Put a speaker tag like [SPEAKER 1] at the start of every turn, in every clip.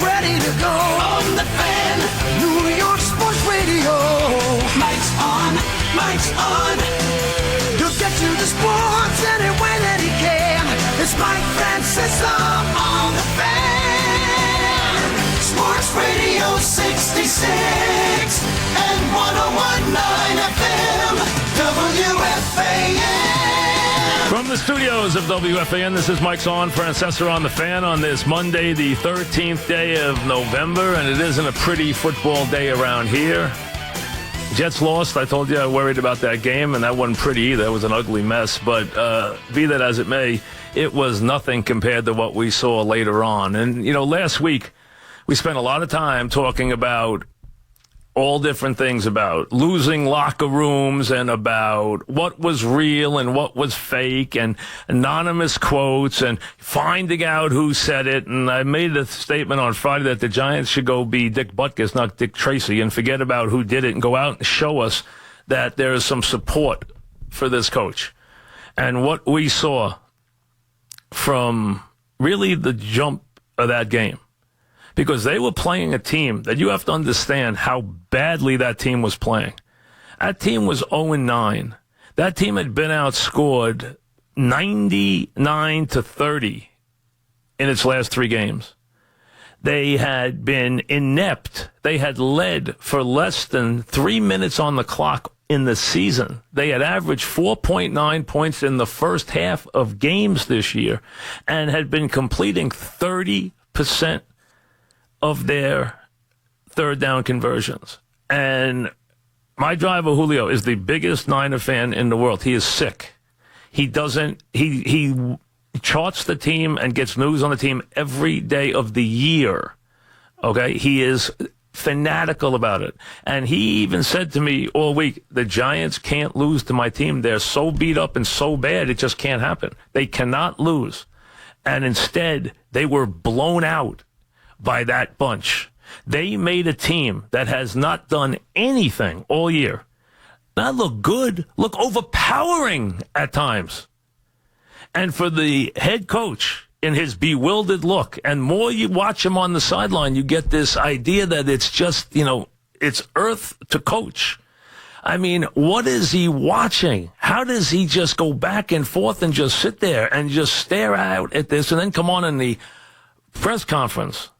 [SPEAKER 1] ready to go. On the Fan, New York Sports Radio. Mike's on, Mike's on. He'll get you the sports any way that he can. It's Mike Francesa on the Fan. Sports Radio 66 and 101.9 FM, WFAN.
[SPEAKER 2] From the studios of WFAN, this is Mike's on, Francesa on the Fan on this Monday, the 13th day of November, and it isn't a pretty football day around here. Jets lost. I told you I worried about that game, and that wasn't pretty either. It was an ugly mess, but be that as it may, it was nothing compared to what we saw later on. And, you know, last week we spent a lot of time talking about all different things about losing locker rooms and about what was real and what was fake and anonymous quotes and finding out who said it. And I made a statement on Friday that the Giants should go be Dick Butkus, not Dick Tracy, and forget about who did it and go out and show us that there is some support for this coach. And what we saw from really the jump of that game, because they were playing a team that you have to understand how badly that team was playing. That team was 0-9. That team had been outscored 99-30 in its last 3 games. They had been inept. They had led for less than 3 minutes on the clock in the season. They had averaged 4.9 points in the first half of games this year and had been completing 30% of their third down conversions. And my driver, Julio, is the biggest Niner fan in the world. He is sick. He charts the team and gets news on the team every day of the year. Okay? He is fanatical about it. And he even said to me all week, the Giants can't lose to my team. They're so beat up and so bad, it just can't happen. They cannot lose. And instead, they were blown out by that bunch. They made a team that has not done anything all year. Not look good, look overpowering at times. And for the head coach in his bewildered look, and more you watch him on the sideline, you get this idea that it's just, you know, it's earth to coach. I mean, what is he watching? How does he just go back and forth and just sit there and just stare out at this and then come on in the press conference?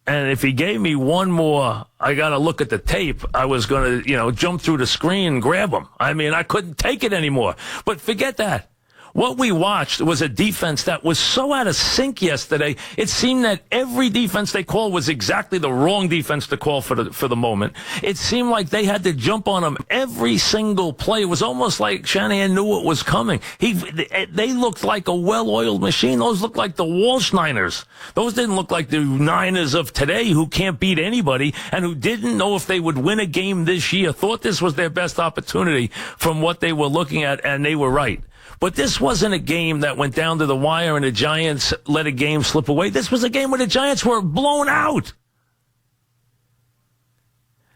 [SPEAKER 2] And if he gave me one more, I got to look at the tape, I was going to, jump through the screen and grab him. I mean, I couldn't take it anymore. But forget that. What we watched was a defense that was so out of sync yesterday. It seemed that every defense they called was exactly the wrong defense to call for the moment. It seemed like they had to jump on them every single play. It was almost like Shanahan knew what was coming. They looked like a well-oiled machine. Those looked like the Walsh Niners. Those didn't look like the Niners of today who can't beat anybody and who didn't know if they would win a game this year, thought this was their best opportunity from what they were looking at, and they were right. But this wasn't a game that went down to the wire and the Giants let a game slip away. This was a game where the Giants were blown out.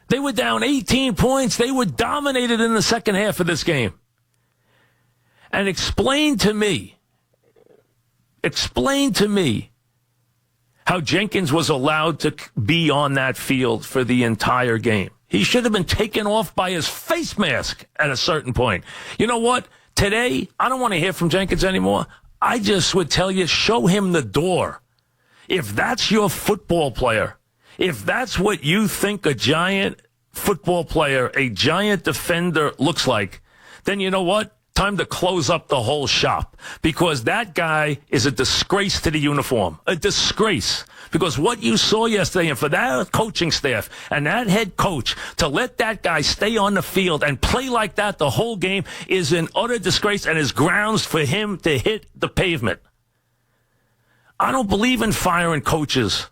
[SPEAKER 2] They were down 18 points. They were dominated in the second half of this game. And explain to me how Jenkins was allowed to be on that field for the entire game. He should have been taken off by his face mask at a certain point. You know what? Today, I don't want to hear from Jenkins anymore. I just would tell you, show him the door. If that's your football player, if that's what you think a Giant football player, a Giant defender looks like, then you know what? Time to close up the whole shop, because that guy is a disgrace to the uniform. A disgrace. Because what you saw yesterday, and for that coaching staff and that head coach to let that guy stay on the field and play like that the whole game is an utter disgrace and is grounds for him to hit the pavement. I don't believe in firing coaches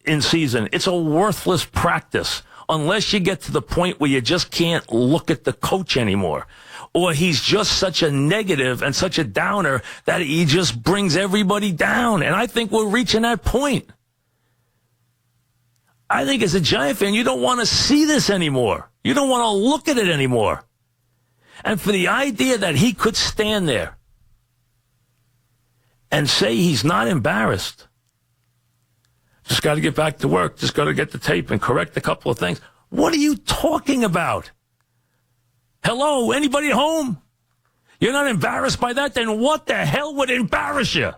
[SPEAKER 2] in season. It's a worthless practice unless you get to the point where you just can't look at the coach anymore. Or he's just such a negative and such a downer that he just brings everybody down. And I think we're reaching that point. I think as a Giant fan, you don't want to see this anymore. You don't want to look at it anymore. And for the idea that he could stand there and say he's not embarrassed Just got to get back to work. Just got to get the tape and correct a couple of things. What are you talking about? Hello, anybody home? You're not embarrassed by that? Then what the hell would embarrass you?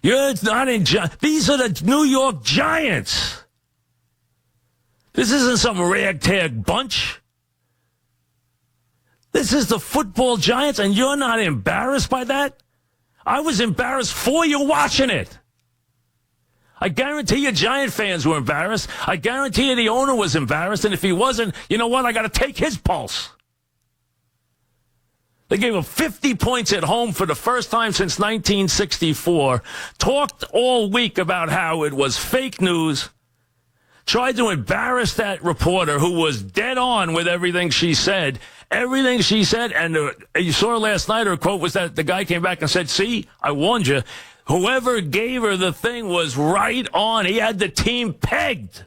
[SPEAKER 2] You're not in. These are the New York Giants. This isn't some ragtag bunch. This is the football Giants, and you're not embarrassed by that? I was embarrassed for you watching it. I guarantee you Giant fans were embarrassed. I guarantee you the owner was embarrassed, and if he wasn't, you know what? I got to take his pulse. They gave up 50 points at home for the first time since 1964. Talked all week about how it was fake news. Tried to embarrass that reporter who was dead on with everything she said. Everything she said, and you saw last night, her quote was that the guy came back and said, see, I warned you. Whoever gave her the thing was right on. He had the team pegged.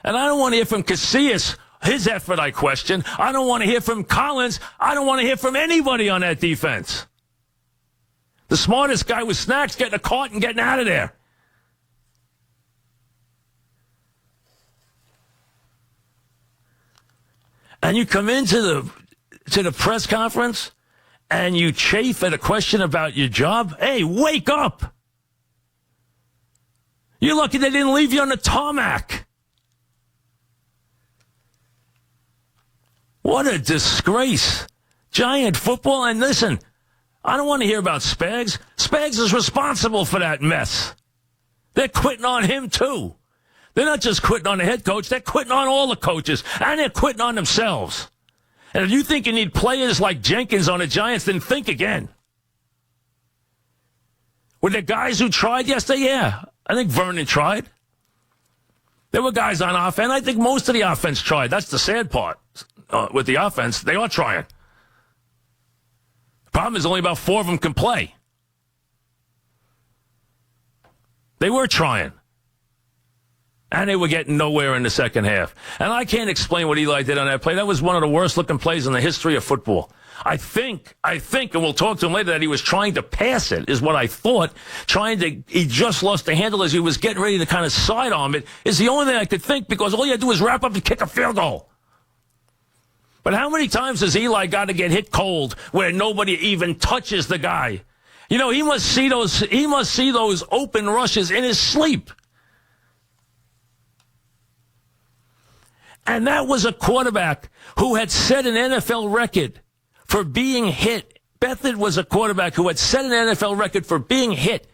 [SPEAKER 2] And I don't want to hear from Casillas. His effort, I question. I don't want to hear from Collins. I don't want to hear from anybody on that defense. The smartest guy was Snacks getting a cart and getting out of there. And you come into the press conference and you chafe at a question about your job. Hey, wake up. You're lucky they didn't leave you on the tarmac. What a disgrace. Giant football. And listen, I don't want to hear about Spags. Spags is responsible for that mess. They're quitting on him, too. They're not just quitting on the head coach. They're quitting on all the coaches. And they're quitting on themselves. And if you think you need players like Jenkins on the Giants, then think again. Were there guys who tried yesterday? Yeah. I think Vernon tried. There were guys on offense. I think most of the offense tried. That's the sad part. With the offense, they are trying. The problem is only about 4 of them can play. They were trying. And they were getting nowhere in the second half. And I can't explain what Eli did on that play. That was one of the worst-looking plays in the history of football. I think, and we'll talk to him later, that he was trying to pass it, is what I thought. He just lost the handle as he was getting ready to kind of sidearm it, is the only thing I could think, because all you had to do is wrap up and kick a field goal. But how many times has Eli got to get hit cold where nobody even touches the guy? You know, he must see those open rushes in his sleep. And that was a quarterback who had set an NFL record for being hit. Bethard was a quarterback who had set an NFL record for being hit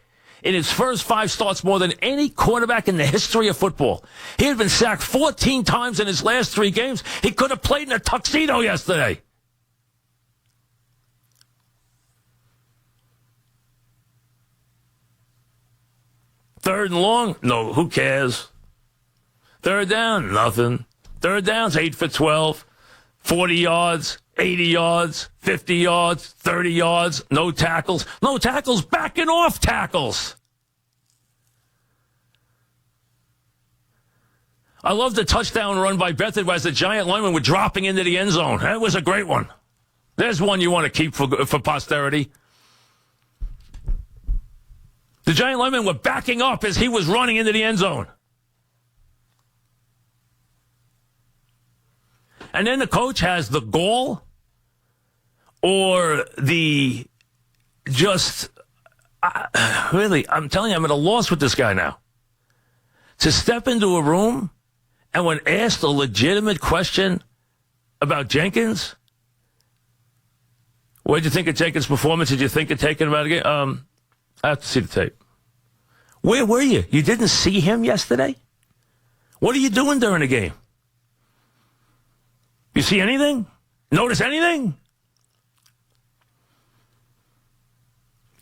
[SPEAKER 2] in his first 5 starts more than any quarterback in the history of football. He had been sacked 14 times in his last 3 games. He could have played in a tuxedo yesterday. Third and long? No, who cares? Third down? Nothing. Third down's 8 for 12, 40 yards, 80 yards, 50 yards, 30 yards, no tackles. No tackles, backing off tackles. I love the touchdown run by Bethard as the Giant linemen were dropping into the end zone. That was a great one. There's one you want to keep for posterity. The Giant linemen were backing up as he was running into the end zone. And then the coach has the gall or the really, I'm telling you, I'm at a loss with this guy now. To step into a room and when asked a legitimate question about Jenkins, what did you think of Jenkins' performance? Did you think of taking him out again? I have to see the tape. Where were you? You didn't see him yesterday? What are you doing during the game? You see anything? Notice anything?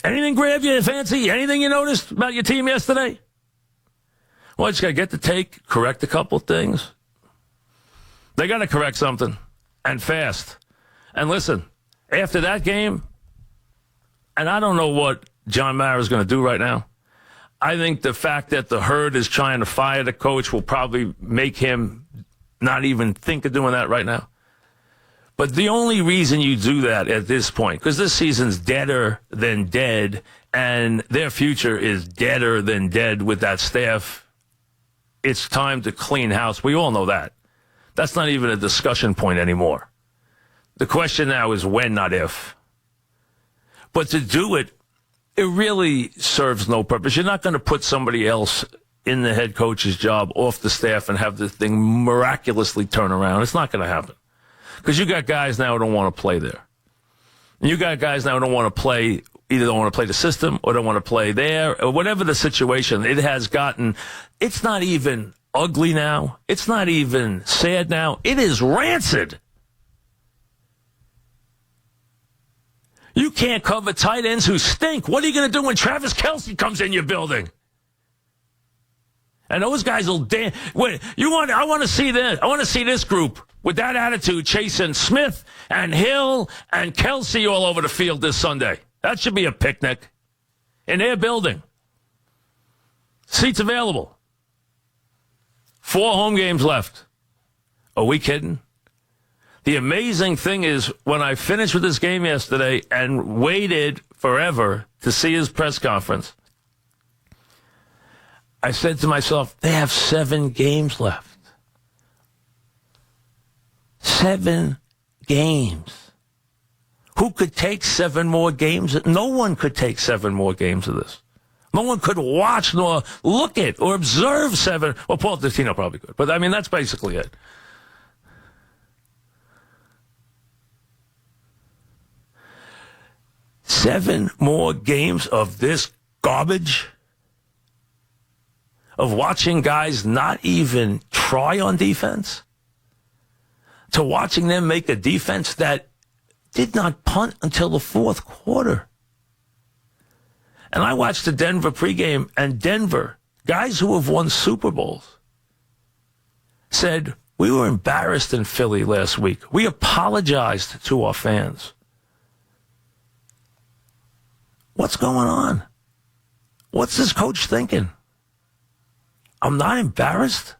[SPEAKER 2] Anything grab you fancy? Anything you noticed about your team yesterday? Well, I just got to get the take, correct a couple things. They got to correct something, and fast. And listen, after that game, and I don't know what John Mara is going to do right now. I think the fact that the herd is trying to fire the coach will probably make him not even think of doing that right now. But the only reason you do that at this point, because this season's deader than dead, and their future is deader than dead with that staff, it's time to clean house. We all know that. That's not even a discussion point anymore. The question now is when, not if. But to do it, it really serves no purpose. You're not going to put somebody else in the head coach's job off the staff and have the thing miraculously turn around. It's not going to happen. Because you got guys now who don't want to play there. You got guys now who don't want to play, either don't want to play the system or don't want to play there, or whatever the situation. It has gotten, it's not even ugly now. It's not even sad now. It is rancid. You can't cover tight ends who stink. What are you going to do when Travis Kelce comes in your building? And those guys will dance. I want to see this. I want to see this group with that attitude chasing Smith and Hill and Kelce all over the field this Sunday. That should be a picnic in their building. Seats available. 4 home games left. Are we kidding? The amazing thing is when I finished with this game yesterday and waited forever to see his press conference, I said to myself, they have 7 games left. 7 games. Who could take 7 more games? No one could take 7 more games of this. No one could watch nor look at or observe 7. Well, Paul Dottino probably could. But, I mean, that's basically it. Seven more games of this garbage? Of watching guys not even try on defense? To watching them make a defense that did not punt until the 4th quarter. And I watched the Denver pregame, and Denver, guys who have won Super Bowls, said, we were embarrassed in Philly last week. We apologized to our fans. What's going on? What's this coach thinking? I'm not embarrassed?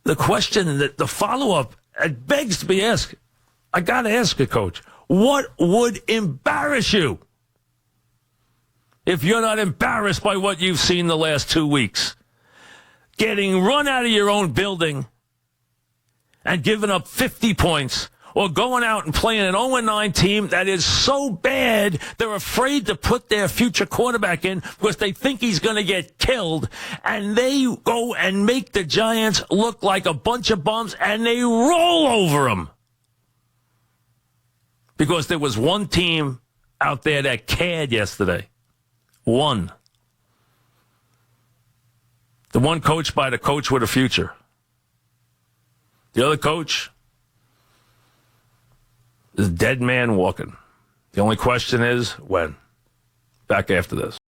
[SPEAKER 2] The question, that the follow-up, it begs to be asked. I got to ask a coach, what would embarrass you if you're not embarrassed by what you've seen the last 2 weeks? Getting run out of your own building and giving up 50 points, or going out and playing an 0-9 team that is so bad they're afraid to put their future quarterback in because they think he's going to get killed, and they go and make the Giants look like a bunch of bums, and they roll over them. Because there was one team out there that cared yesterday. One. The one coached by the coach with a future. The other coach is a dead man walking. The only question is when. Back after this.